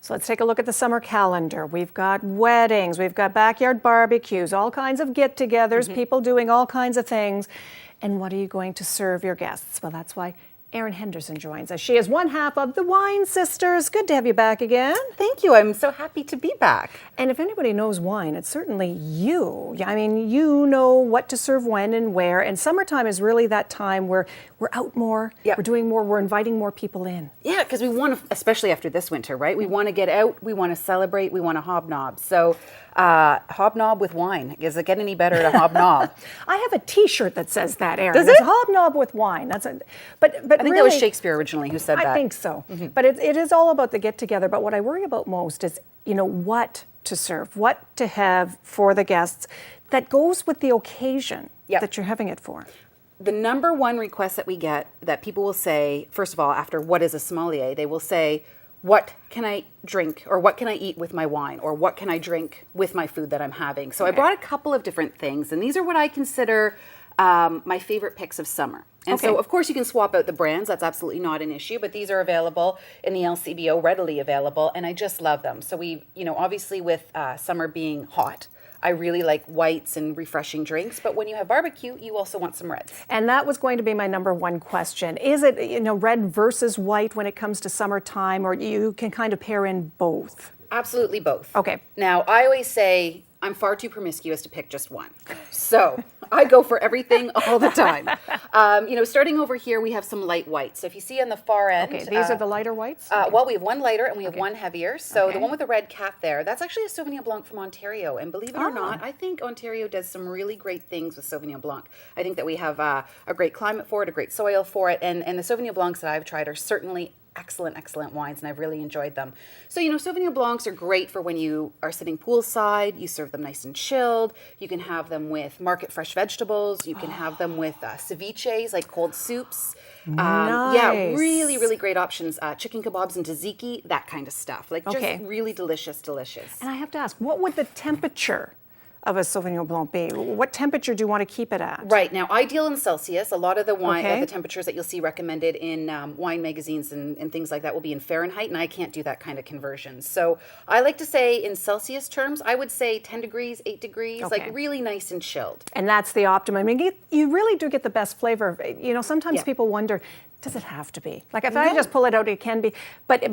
So let's take a look at the summer calendar. We've got weddings, we've got backyard barbecues, all kinds of get-togethers, people doing all kinds of things. And what are you going to serve your guests? Well, that's why Erin Henderson joins us. She is one half of the Wine Sisters. Good to have you back again. Thank you. I'm so happy to be back. And if anybody knows wine, it's certainly you. I mean, you know what to serve when and where. And summertime is really that time where we're out more, we're doing more, we're inviting more people in. Yeah, because we want to, especially after this winter, right? We want to get out, we want to celebrate, we want to hobnob. So hobnob with wine. Does it get any better to hobnob? I have a T-shirt that says that, Erin. Does it? It's hobnob with wine. That's a, but I think really, that was Shakespeare originally who said that. I think so. But it is all about the get-together. But what I worry about most is, you know, what to serve, what to have for the guests that goes with the occasion that you're having it for. The number one request that we get that people will say, first of all, after what is a sommelier, they will say, what can I drink or what can I eat with my wine or what can I drink with my food that I'm having? So I brought a couple of different things, and these are what I consider my favorite picks of summer. And so, of course, you can swap out the brands. That's absolutely not an issue. But these are available in the LCBO, readily available, and I just love them. So we, you know, obviously with summer being hot, I really like whites and refreshing drinks, but when you have barbecue, you also want some reds. And that was going to be my number one question. Is it, you know, red versus white when it comes to summertime, or you can kind of pair in both? Absolutely both. Okay. Now, I always say I'm far too promiscuous to pick just one. So I go for everything all the time. You know, starting over here, we have some light whites. So if you see on the far end. Okay, these are the lighter whites? Well, we have one lighter and we have one heavier. So the one with the red cap there, that's actually a Sauvignon Blanc from Ontario. And believe it or not, I think Ontario does some really great things with Sauvignon Blanc. I think that we have a great climate for it, a great soil for it. And the Sauvignon Blancs that I've tried are certainly excellent wines, and I've really enjoyed them. So, you know, Sauvignon Blancs are great for when you are sitting poolside. You serve them nice and chilled. You can have them with market fresh vegetables. You can have them with ceviches, like cold soups. Nice. Yeah, really great options. Chicken kebabs and tzatziki, that kind of stuff. Like just really delicious. And I have to ask, what would the temperature of a Sauvignon Blanc be? What temperature do you want to keep it at? Right, now ideal in Celsius. A lot of the wine, the temperatures that you'll see recommended in wine magazines and things like that will be in Fahrenheit, and I can't do that kind of conversion. So I like to say in Celsius terms, I would say 10 degrees, 8 degrees, like really nice and chilled. And that's the optimum. I mean, you really do get the best flavor. You know, sometimes people wonder, does it have to be? Like if I just pull it out, it can be. But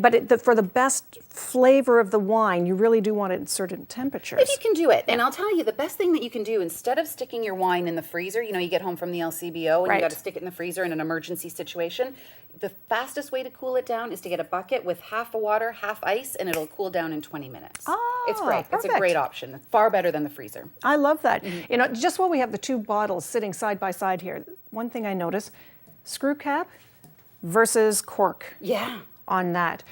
for the best flavor of the wine, you really do want it in certain temperatures. If you can do it. And I'll tell you, the best thing that you can do, instead of sticking your wine in the freezer, you know, you get home from the LCBO and you got to stick it in the freezer in an emergency situation, the fastest way to cool it down is to get a bucket with half water, half ice, and it'll cool down in 20 minutes. Oh, it's great. perfect. It's a great option. Far better than the freezer. I love that. You know, just while we have the two bottles sitting side by side here, one thing I notice, screw cap versus cork. Yeah. On that.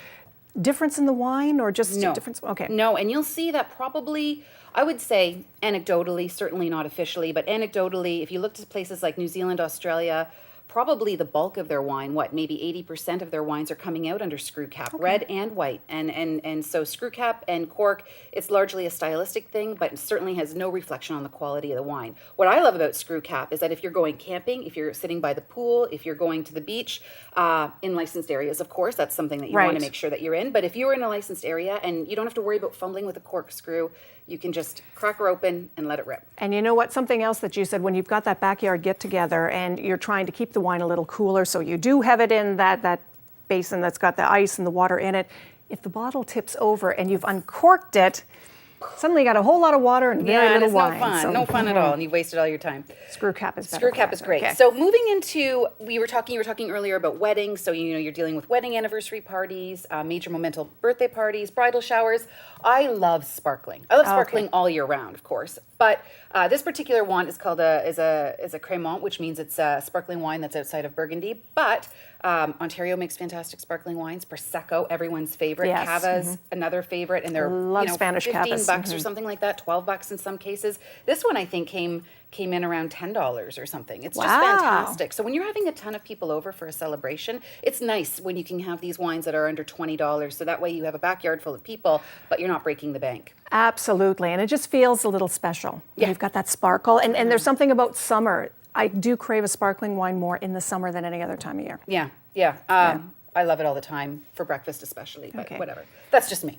Difference in the wine or just difference? Okay. No, and you'll see that probably, I would say anecdotally, certainly not officially, but anecdotally, if you look to places like New Zealand, Australia, probably the bulk of their wine, maybe 80% of their wines are coming out under screw cap, red and white. And so screw cap and cork, it's largely a stylistic thing, but it certainly has no reflection on the quality of the wine. What I love about screw cap is that if you're going camping, if you're sitting by the pool, if you're going to the beach, in licensed areas, of course, that's something that you want to make sure that you're in. But if you're in a licensed area and you don't have to worry about fumbling with a corkscrew, you can just crack her open and let it rip. And you know what? Something else that you said, when you've got that backyard get-together and you're trying to keep the wine a little cooler, so you do have it in that basin that's got the ice and the water in it, if the bottle tips over and you've uncorked it, suddenly you got a whole lot of water and very little wine. No fun. No fun at all, and you've wasted all your time. Screw cap is better. Screw cap is great. Okay. So moving into, you were talking earlier about weddings. So you know you're dealing with wedding anniversary parties, major momental birthday parties, bridal showers. I love sparkling. I love sparkling all year round, of course. But this particular one is called a Crémant, which means it's a sparkling wine that's outside of Burgundy. But Ontario makes fantastic sparkling wines. Prosecco, everyone's favorite. Yes. Cava's another favorite, and they're Spanish $15 or something like that, $12 in some cases. This one I think came in around $10 or something. It's just fantastic. So when you're having a ton of people over for a celebration, it's nice when you can have these wines that are under $20. So that way you have a backyard full of people, but you're not breaking the bank. Absolutely, and it just feels a little special. Yeah. You've got that sparkle, and there's something about summer. I do crave a sparkling wine more in the summer than any other time of year. Yeah. I love it all the time, for breakfast especially, but Okay. whatever. That's just me.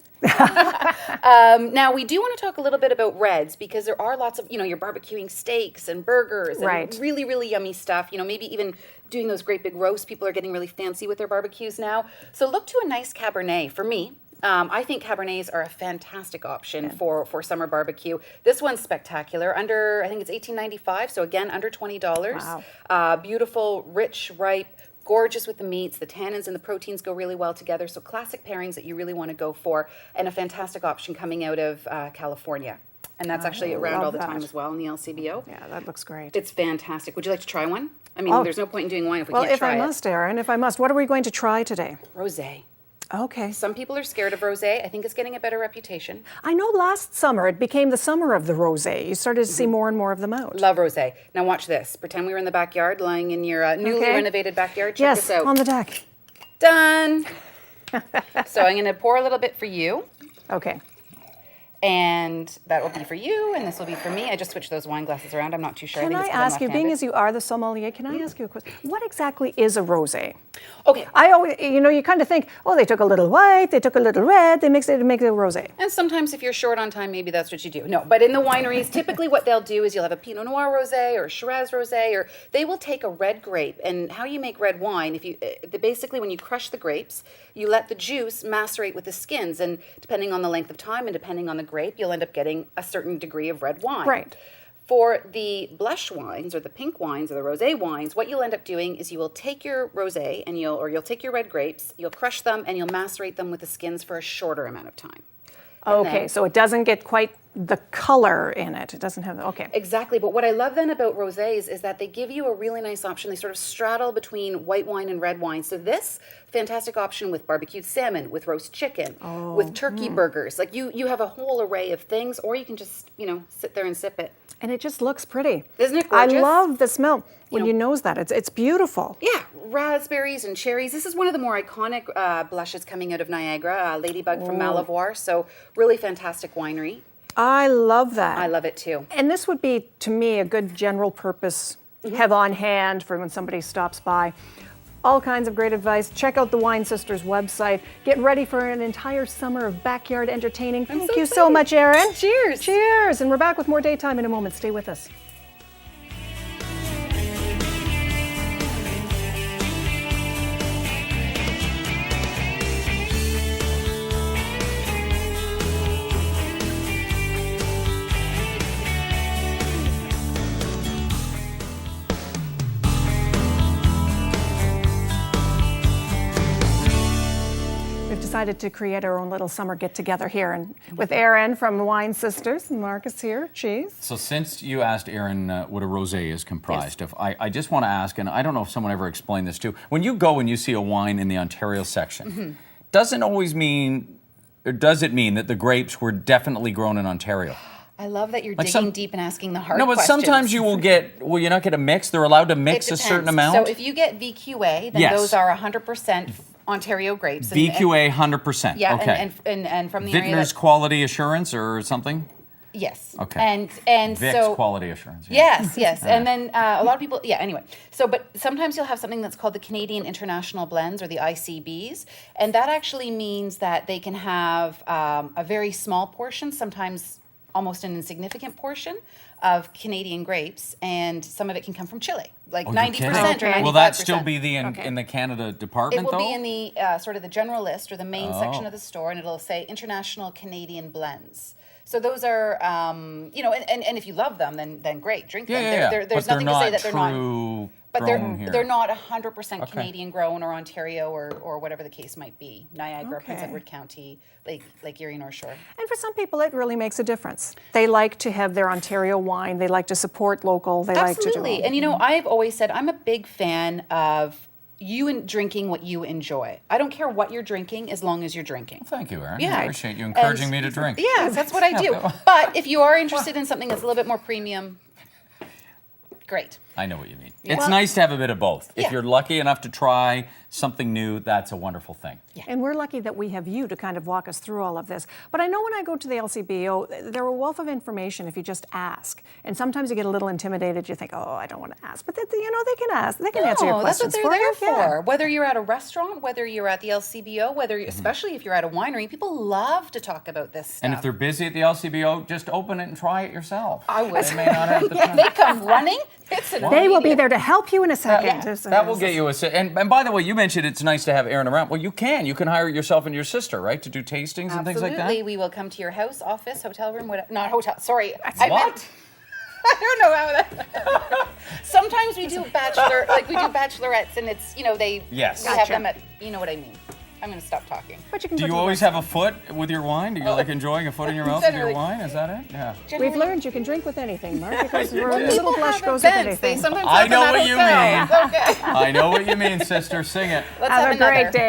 Now, we do want to talk a little bit about reds, because there are lots of, you're barbecuing steaks and burgers and Right. really, really yummy stuff. Maybe even doing those great big roasts. People are getting really fancy with their barbecues now. So look to a nice Cabernet. For me, I think Cabernets are a fantastic option for summer barbecue. This one's spectacular. I think it's $18.95, so again, under $20. Wow. Beautiful, rich, ripe, gorgeous with the meats. The tannins and the proteins go really well together. So classic pairings that you really want to go for, and a fantastic option coming out of California. And that's actually around love all the that. time as well in the LCBO. Yeah, that looks great. It's fantastic. Would you like to try one? I mean, Oh. there's no point in doing wine if we Well, can't if try I must, Erin, if I must, what are we going to try today? it. Rosé. Okay. Some people are scared of rosé. I think it's getting a better reputation. I know last summer it became the summer of the rosé. You started to see more and more of them out. Love rosé. Now watch this. Pretend we were in the backyard, lying in your newly Okay. renovated backyard. Check Yes, this out. on the deck. Done. So I'm going to pour a little bit for you, Okay. and that will be for you, and this will be for me. I just switched those wine glasses around. I'm not too sure. Can think I it's 'cause I'm ask you, being left-handed. as you are the sommelier, can I ask you a question? What exactly is a rosé? Okay. I always, you kind of think, oh, they took a little white, they took a little red, they mixed it to make it a rosé. And sometimes if you're short on time, maybe that's what you do. No, but in the wineries, typically what they'll do is you'll have a Pinot Noir rosé or a Shiraz rosé, or they will take a red grape. And how you make red wine, basically when you crush the grapes, you let the juice macerate with the skins, and depending on the length of time and depending on the grape, you'll end up getting a certain degree of red wine. Right. For the blush wines or the pink wines or the rosé wines, what you'll end up doing is you will take your rosé and you'll take your red grapes, you'll crush them, and you'll macerate them with the skins for a shorter amount of time. And Okay, then- so it doesn't get quite the color in it. It doesn't have, okay. Exactly, but what I love then about rosés is that they give you a really nice option. They sort of straddle between white wine and red wine. So this fantastic option with barbecued salmon, with roast chicken, with turkey burgers. Like you have a whole array of things, or you can just, sit there and sip it. And it just looks pretty. Isn't it I gorgeous? love the smell when know- you nose that. It's beautiful. Yeah, raspberries and cherries. This is one of the more iconic blushes coming out of Niagara, Ladybug from Malivoire. So really fantastic winery. I love that. I love it too. And this would be, to me, a good general purpose Mm-hmm. have on hand for when somebody stops by. All kinds of great advice. Check out the Wine Sisters website. Get ready for an entire summer of backyard entertaining. Thank so you so excited. much, Erin. Cheers. Cheers. And we're back with more Daytime in a moment. Stay with us. We've decided to create our own little summer get-together here, and with Erin from the Wine Sisters, and Marcus here. Cheese. So since you asked Erin what a rosé is comprised of, I just want to ask, and I don't know if someone ever explained this too, when you go and you see a wine in the Ontario section, doesn't always mean, or does it mean that the grapes were definitely grown in Ontario? I love that you're Like digging some- deep and asking the hard No, but questions. sometimes you will you not get a mix? They're allowed to mix It a certain depends. amount? So if you get VQA, then Yes. those are 100% Ontario grapes. And- VQA 100%, Yeah, okay. and from the area Vintner's that, Quality Assurance or something? yes. Okay. And Vic's so Quality Assurance. yeah. yes. And then a lot of people, yeah, anyway. So, but sometimes you'll have something that's called the Canadian International Blends, or the ICBs. And that actually means that they can have a very small portion, sometimes almost an insignificant portion of Canadian grapes. And some of it can come from Chile, like Oh, you're 90% kidding? or 95%. Will that still be the Okay. in the Canada It department, will though? be in the sort of the general list or the main section Oh. of the store, and it'll say International Canadian Blends. So those are, and if you love them, then great, drink Yeah, them. yeah, yeah. There's But they're nothing not to say that they're not. true But grown here. they're not 100% Okay. Canadian grown, or Ontario, or whatever the case might be. Niagara, Prince Okay. Edward County, Lake Erie, North Shore. And for some people, it really makes a difference. They like to have their Ontario wine. They like to support local. They like to do Absolutely. all. And I've always said I'm a big fan of drinking what you enjoy. I don't care what you're drinking as long as you're drinking. Thank you, Erin. Yeah. I appreciate you encouraging And- me to drink. Yes, that's what I do. But if you are interested in something that's a little bit more premium, great. I know what you mean. It's nice to have a bit of both. If Yeah. you're lucky enough to try something new, that's a wonderful thing. And we're lucky that we have you to kind of walk us through all of this. But I know when I go to the LCBO, they're a wealth of information if you just ask. And sometimes you get a little intimidated. You think, oh, I don't want to ask. But they can ask. They can answer your No, that's what questions they're for there you. Yeah. for. Whether you're at a restaurant, whether you're at the LCBO, whether especially if you're at a winery, people love to talk about this stuff. And if they're busy at the LCBO, just open it and try it yourself. I would. They may not have the time. they come running, it's an They will be immediate- there to help you in a second. That will get you a and by the way, you mentioned it's nice to have Erin around. Well, you can hire yourself and your sister, right, to do tastings and things like Absolutely, that. we will come to your house, office, hotel room, whatever. Not hotel. Sorry, I What? meant. I don't know how that. Sometimes we do bachelorettes, and it's they. Yes. We have Gotcha. them at. You know what I mean. I'm going to stop talking. But you can Do go you to the always website. have a foot with your wine? Do you like enjoying a foot in your mouth with your Generally. wine? Is that it? Yeah. We've Generally, learned you can drink with anything, Mark, because a people little blush have goes with events. They anything. sometimes I have them know at what you hotels. Okay. I know what you mean, sister. Sing it. Let's Have a another. great day.